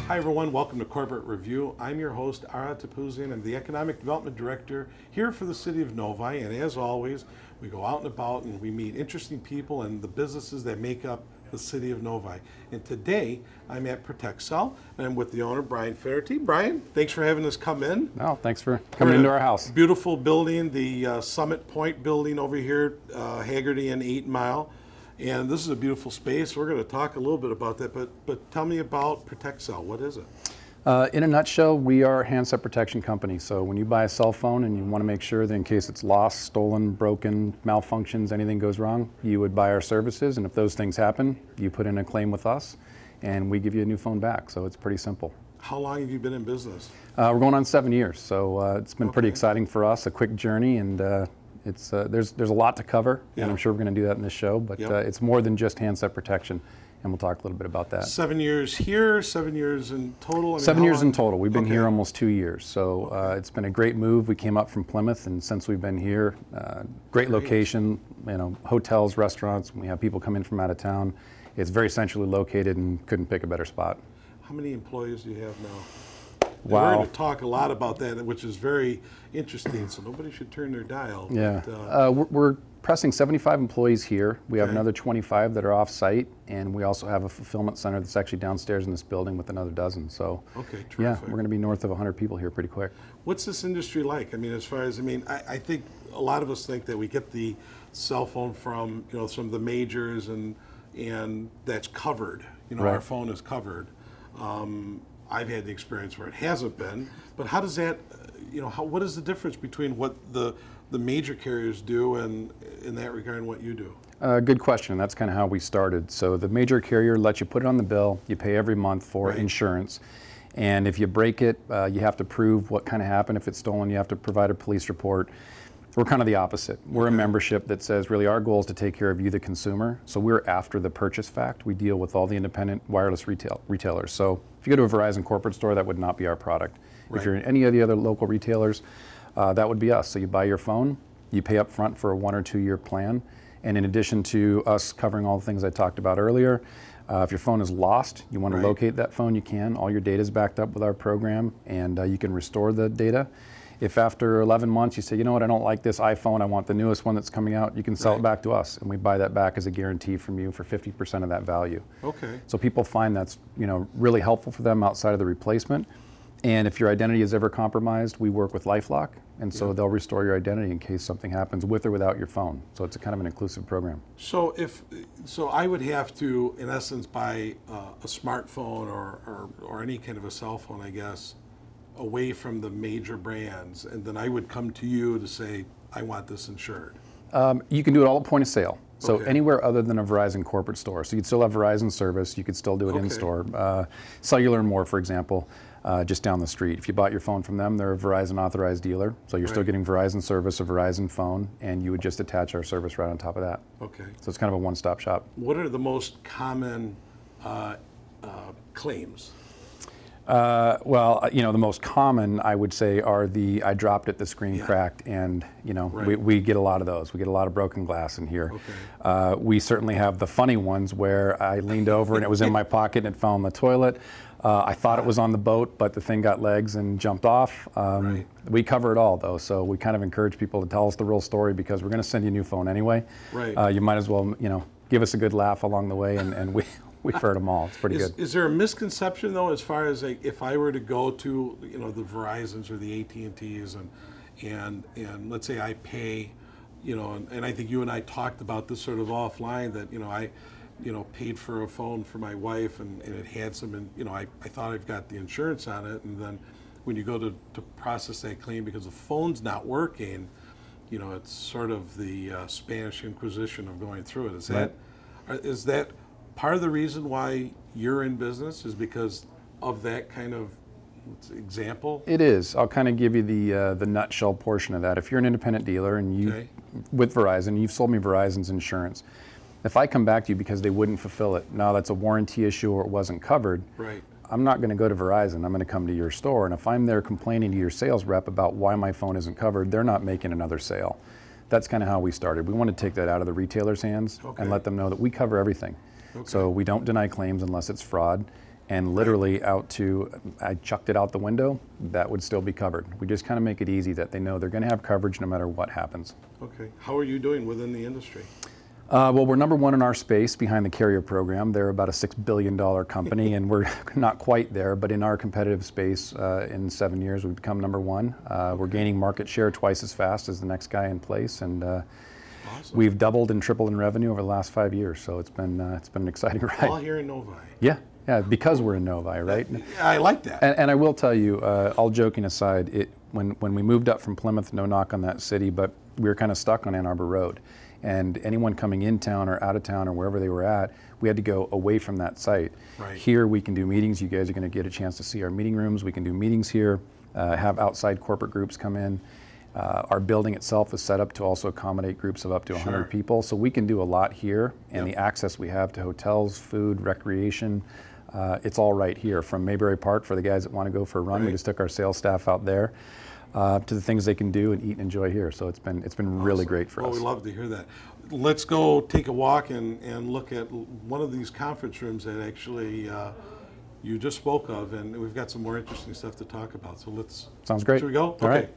Hi everyone, welcome to Corporate Review. I'm your host, Ara Tapuzian. I'm the Economic Development Director here for the City of Novi, and as always, we go out and about and we meet interesting people and the businesses that make up the City of Novi. And today, I'm at ProtectCell, and I'm with the owner, Bryan Finnerty. Bryan, thanks for having us come in. No, thanks for coming into our house. Beautiful building, the Summit Point building over here, Haggerty and 8 Mile. And this is a beautiful space. We're going to talk a little bit about that, but tell me about ProtectCell. What is it? In a nutshell, we are a handset protection company. So when you buy a cell phone and you want to make sure that in case it's lost, stolen, broken, malfunctions, anything goes wrong, you would buy our services. And if those things happen, you put in a claim with us and we give you a new phone back. So it's pretty simple. How long have you been in business? We're going on 7 years. So it's been pretty exciting for us, a quick journey, and there's a lot to cover, and I'm sure we're going to do that in this show, but it's more than just handset protection, and we'll talk a little bit about that. 7 years here, 7 years in total? I mean, 7 years in total. We've been here almost 2 years, so it's been a great move. We came up from Plymouth, and since we've been here, great location, hotels, restaurants. We have people come in from out of town. It's very centrally located and couldn't pick a better spot. How many employees do you have now? Wow. We're going to talk a lot about that, which is very interesting, so nobody should turn their dial. Yeah, but, we're pressing 75 employees here. We have another 25 that are off-site, and we also have a fulfillment center that's actually downstairs in this building with another dozen. So, yeah, we're going to be north of 100 people here pretty quick. What's this industry like? I mean, as far as, I think a lot of us think that we get the cell phone from, some of the majors, and that's covered. Our phone is covered. I've had the experience where it hasn't been, but how does that, what is the difference between what the major carriers do and in that regard and what you do? Good question. That's kind of how we started. So the major carrier lets you put it on the bill. You pay every month for insurance. And if you break it, you have to prove what kind of happened. If it's stolen, you have to provide a police report. We're kind of the opposite. We're a membership that says really our goal is to take care of you, the consumer. So we're after the purchase fact. We deal with all the independent wireless retailers. So if you go to a Verizon corporate store, that would not be our product. If you're in any of the other local retailers, that would be us. So you buy your phone, you pay up front for a 1 or 2 year plan. And in addition to us covering all the things I talked about earlier, if your phone is lost, you want to locate that phone, you can. All your data is backed up with our program, and you can restore the data. If after 11 months you say, you know what, I don't like this iPhone, I want the newest one that's coming out, you can sell it back to us, and we buy that back as a guarantee from you for 50% of that value. So people find that's really helpful for them outside of the replacement. And if your identity is ever compromised, we work with LifeLock, and so they'll restore your identity in case something happens with or without your phone. So it's a kind of an inclusive program. So I would have to, in essence, buy a smartphone or any kind of a cell phone, I guess, away from the major brands, and then I would come to you to say, I want this insured. You can do it all at point of sale. So anywhere other than a Verizon corporate store. So you'd still have Verizon service, you could still do it in store. Cellular and More, for example, just down the street. If you bought your phone from them, they're a Verizon authorized dealer. So you're still getting Verizon service, a Verizon phone, and you would just attach our service right on top of that. So it's kind of a one-stop shop. What are the most common claims? Well, the most common, I would say, are the I dropped it, the screen cracked, and we get a lot of those. We get a lot of broken glass in here. We certainly have the funny ones where I leaned over and it was in my pocket and it fell in the toilet. I thought it was on the boat, but the thing got legs and jumped off. We cover it all, though, so we kind of encourage people to tell us the real story because we're going to send you a new phone anyway. You might as well, give us a good laugh along the way, and we've heard them all. It's pretty good. Is there a misconception, though, as far as if I were to go to the Verizons or the AT&Ts and let's say I pay, and I think you and I talked about this sort of offline that I paid for a phone for my wife and it had some, and I thought I've got the insurance on it, and then when you go to process that claim because the phone's not working, it's sort of the Spanish Inquisition of going through it. Is that part of the reason why you're in business is because of that kind of example? It is. I'll kind of give you the nutshell portion of that. If you're an independent dealer and you, with Verizon, you've sold me Verizon's insurance. If I come back to you because they wouldn't fulfill it, now that's a warranty issue or it wasn't covered, I'm not going to go to Verizon. I'm going to come to your store. And if I'm there complaining to your sales rep about why my phone isn't covered, they're not making another sale. That's kind of how we started. We want to take that out of the retailer's hands and let them know that we cover everything. So we don't deny claims unless it's fraud. and literally out to, I chucked it out the window, that would still be covered. We just kind of make it easy that they know they're going to have coverage no matter what happens. Okay. How are you doing within the industry? Well, we're number one in our space behind the carrier program. They're about a $6 billion company, and we're not quite there, but in our competitive space, in 7 years, we've become number one. We're gaining market share twice as fast as the next guy in place, and Awesome. we've doubled and tripled in revenue over the last 5 years, so it's been an exciting ride. All here in Novi. Yeah, because we're in Novi, right? I like that. And I will tell you, all joking aside, when we moved up from Plymouth, no knock on that city, but we were kind of stuck on Ann Arbor Road. And anyone coming in town or out of town or wherever they were at, we had to go away from that site. Right. Here we can do meetings. You guys are going to get a chance to see our meeting rooms. We can do meetings here, have outside corporate groups come in. Our building itself is set up to also accommodate groups of up to 100 people. So we can do a lot here, and the access we have to hotels, food, recreation, it's all right here. From Mayberry Park for the guys that want to go for a run, we just took our sales staff out there. To the things they can do and eat and enjoy here. So it's been really great for us. Well, we love to hear that. Let's go take a walk and look at one of these conference rooms that actually you just spoke of, and we've got some more interesting stuff to talk about. So let's. Sounds great. Should we go? All right.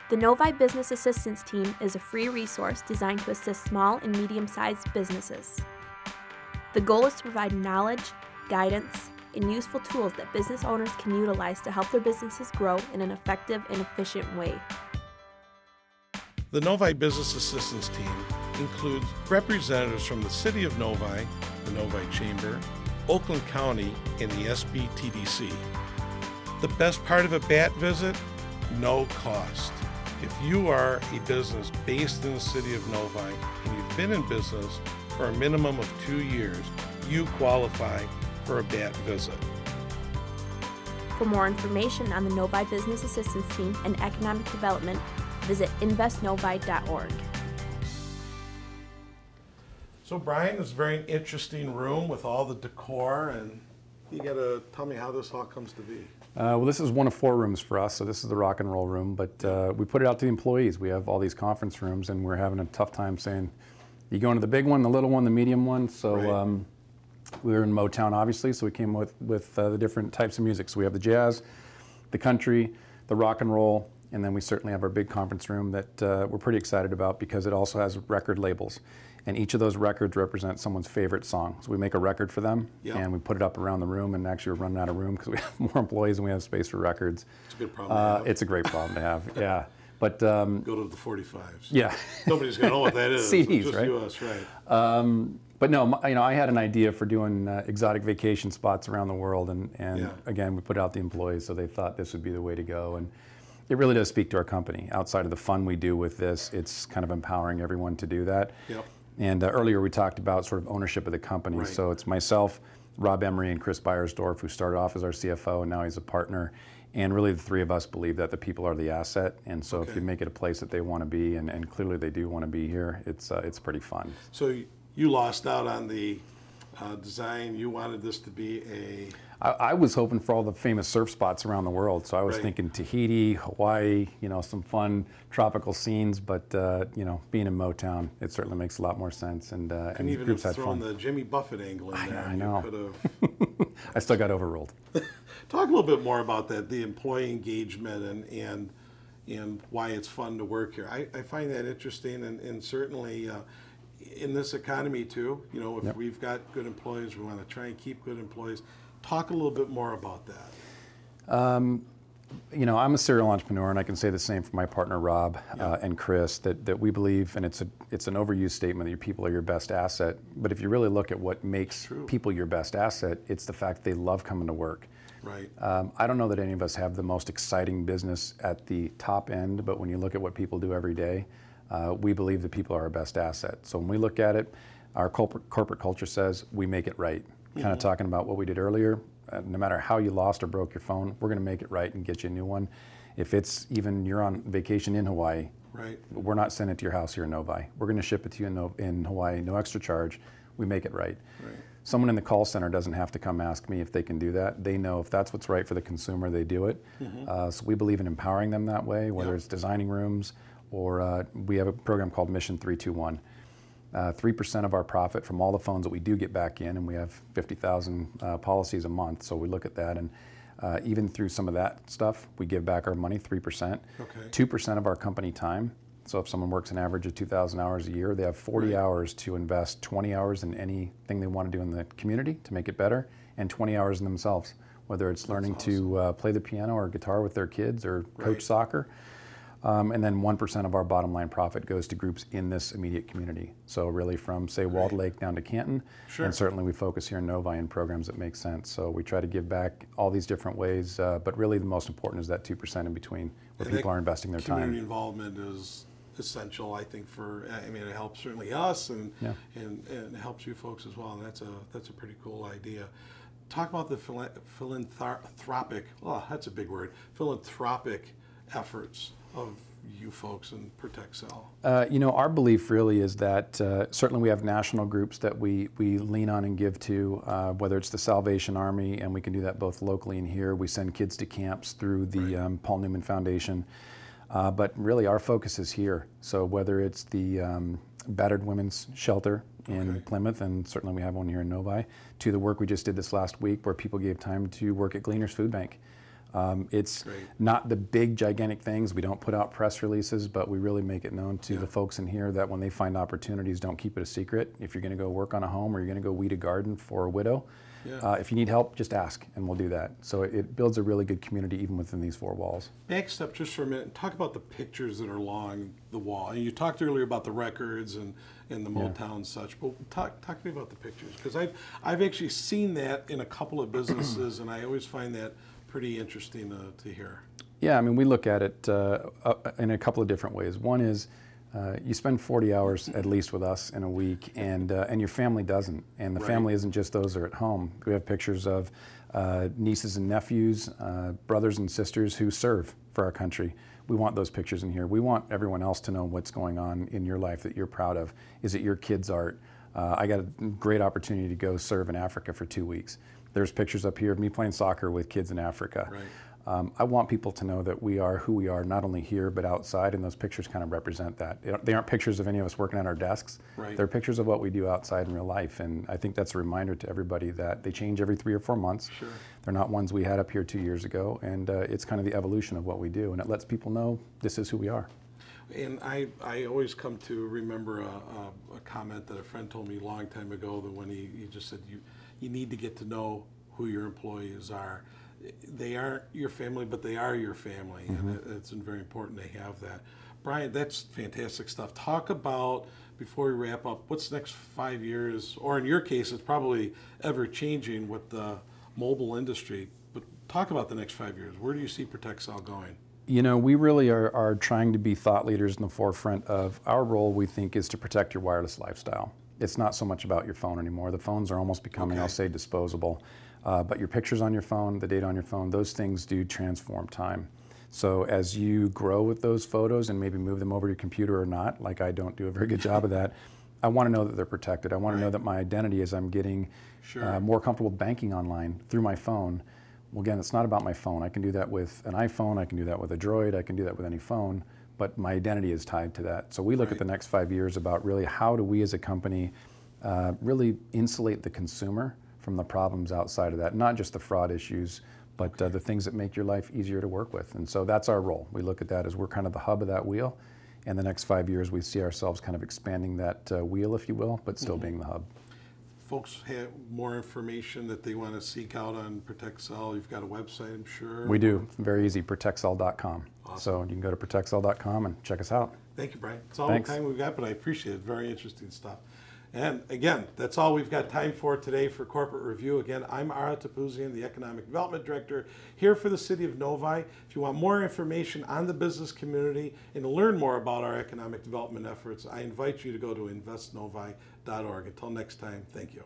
The Novi Business Assistance Team is a free resource designed to assist small and medium-sized businesses. The goal is to provide knowledge, guidance, and useful tools that business owners can utilize to help their businesses grow in an effective and efficient way. The Novi Business Assistance Team includes representatives from the City of Novi, the Novi Chamber, Oakland County, and the SBTDC. The best part of a BAT visit? No cost. If you are a business based in the City of Novi and you've been in business for a minimum of 2 years, you qualify for a BAT visit. For more information on the Novi Business Assistance Team and economic development, visit investnovi.org. So Bryan, this is a very interesting room with all the decor, and you got to tell me how this all comes to be. Well, this is one of 4 rooms for us, so this is the rock and roll room, but we put it out to the employees. We have all these conference rooms, and we're having a tough time saying, you going to the big one, the little one, the medium one? So we were in Motown, obviously, so we came with the different types of music. So we have the jazz, the country, the rock and roll, and then we certainly have our big conference room that we're pretty excited about because it also has record labels. And each of those records represent someone's favorite song. So we make a record for them, and we put it up around the room, and actually we're running out of room because we have more employees than we have space for records. It's a good problem to have. It's a great problem to have, yeah. But go to the 45s. Yeah. Nobody's going to know what that is. CDs, just right? US, right. But no, I had an idea for doing exotic vacation spots around the world, and again, we put out the employees, so they thought this would be the way to go. And it really does speak to our company. Outside of the fun we do with this, it's kind of empowering everyone to do that. Yep. And earlier we talked about sort of ownership of the company. Right. So it's myself, Rob Emery, and Chris Beiersdorf, who started off as our CFO, and now he's a partner. And really the 3 of us believe that the people are the asset. And so if you make it a place that they want to be, and clearly they do want to be here, it's pretty fun. So you lost out on the design. You wanted this to be a... I was hoping for all the famous surf spots around the world. So I was thinking Tahiti, Hawaii, some fun tropical scenes. But being in Motown, it certainly makes a lot more sense. And even groups have had thrown fun. the Jimmy Buffett angle in there. I know. You could have... I still got overruled. Talk a little bit more about that, the employee engagement and why it's fun to work here. I find that interesting, and certainly in this economy too. If we've got good employees, we want to try and keep good employees. Talk a little bit more about that. I'm a serial entrepreneur, and I can say the same for my partner Rob and Chris, that we believe, and it's an overused statement, that your people are your best asset. But if you really look at what makes people your best asset, it's the fact they love coming to work. Right. I don't know that any of us have the most exciting business at the top end, but when you look at what people do every day, we believe that people are our best asset. So when we look at it, our corporate culture says we make it right. Kind of talking about what we did earlier, no matter how you lost or broke your phone, we're going to make it right and get you a new one. If it's even you're on vacation in Hawaii, we're not sending it to your house here in Novi. We're going to ship it to you in Hawaii, no extra charge. We make it right. Someone in the call center doesn't have to come ask me if they can do that. They know if that's what's right for the consumer, they do it. So we believe in empowering them that way, whether it's designing rooms or we have a program called Mission 321. 3% of our profit from all the phones that we do get back in, and we have 50,000 policies a month, so we look at that, and even through some of that stuff, we give back our money, 3%. Okay. 2% of our company time. So if someone works an average of 2,000 hours a year, they have 40 hours to invest 20 hours in anything they want to do in the community to make it better, and 20 hours in themselves, whether it's learning to play the piano or guitar with their kids or coach soccer. And then 1% of our bottom line profit goes to groups in this immediate community. So really from, say, Walled Lake down to Canton, and certainly we focus here in Novi in programs that make sense. So we try to give back all these different ways, but really the most important is that 2% in between where people are investing their time. Community involvement is essential, I think, I mean, it helps certainly us, and it helps you folks as well, and that's a pretty cool idea. Talk about the philanthropic, that's a big word, philanthropic efforts of you folks in ProtectCell. You know, our belief really is that certainly we have national groups that we lean on and give to, whether it's the Salvation Army, and we can do that both locally and here. We send kids to camps through the Paul Newman Foundation. But really our focus is here. So whether it's the Battered Women's Shelter in Plymouth, and certainly we have one here in Novi, to the work we just did this last week where people gave time to work at Gleaner's Food Bank. It's not the big, gigantic things. We don't put out press releases, but we really make it known to the folks in here that when they find opportunities, don't keep it a secret. If you're going to go work on a home or you're going to go weed a garden for a widow, if you need help, just ask, and we'll do that. So it builds a really good community even within these four walls. Back up just for a minute and talk about the pictures that are along the wall. And you talked earlier about the records and the Motown and such, but talk to me about the pictures, because I've actually seen that in a couple of businesses, and I always find that pretty interesting to hear. Yeah, I mean, we look at it in a couple of different ways. One is you spend 40 hours at least with us in a week, and your family doesn't. And the family isn't just those that are at home. We have pictures of nieces and nephews, brothers and sisters who serve for our country. We want those pictures in here. We want everyone else to know what's going on in your life that you're proud of. Is it your kids' art? I got a great opportunity to go serve in Africa for 2 weeks. There's pictures up here of me playing soccer with kids in Africa. I want people to know that we are who we are, not only here, but outside, and those pictures kind of represent that. They aren't pictures of any of us working at our desks. They're pictures of what we do outside in real life, and I think that's a reminder to everybody that they change every 3 or 4 months. They're not ones we had up here 2 years ago, and it's kind of the evolution of what we do, and it lets people know this is who we are. And I always come to remember a comment that a friend told me a long time ago, that when he just said, you need to get to know who your employees are. They aren't your family, but they are your family, and it's very important to have that. Bryan, that's fantastic stuff. Talk about, before we wrap up, what's the next 5 years, or in your case, it's probably ever changing with the mobile industry, but talk about the next 5 years. Where do you see ProtectCell going? You know, we really are trying to be thought leaders in the forefront of our role. We think is to protect your wireless lifestyle. It's not so much about your phone anymore. The phones are almost becoming, I'll say, disposable. But your pictures on your phone, the data on your phone, those things do transform time. So as you grow with those photos and maybe move them over to your computer or not, like I don't do a very good job of that, I want to know that they're protected. I want to know that my identity, as I'm getting more comfortable banking online through my phone. Well, again, it's not about my phone. I can do that with an iPhone, I can do that with a Droid, I can do that with any phone, but my identity is tied to that. So we look at the next 5 years about really how do we as a company really insulate the consumer from the problems outside of that, not just the fraud issues, but the things that make your life easier to work with. And so that's our role. We look at that as we're kind of the hub of that wheel. And the next 5 years, we see ourselves kind of expanding that wheel, if you will, but still being the hub. Folks have more information that they want to seek out on ProtectCell. You've got a website, I'm sure. We do. Very easy, ProtectCell.com. So you can go to ProtectCell.com and check us out. Thank you, Bryan. It's all the time we've got, but I appreciate it. Very interesting stuff. And again, that's all we've got time for today for Corporate Review. Again, I'm Ara Tapuzian, the Economic Development Director here for the City of Novi. If you want more information on the business community and to learn more about our economic development efforts, I invite you to go to investnovi.org. Until next time, thank you.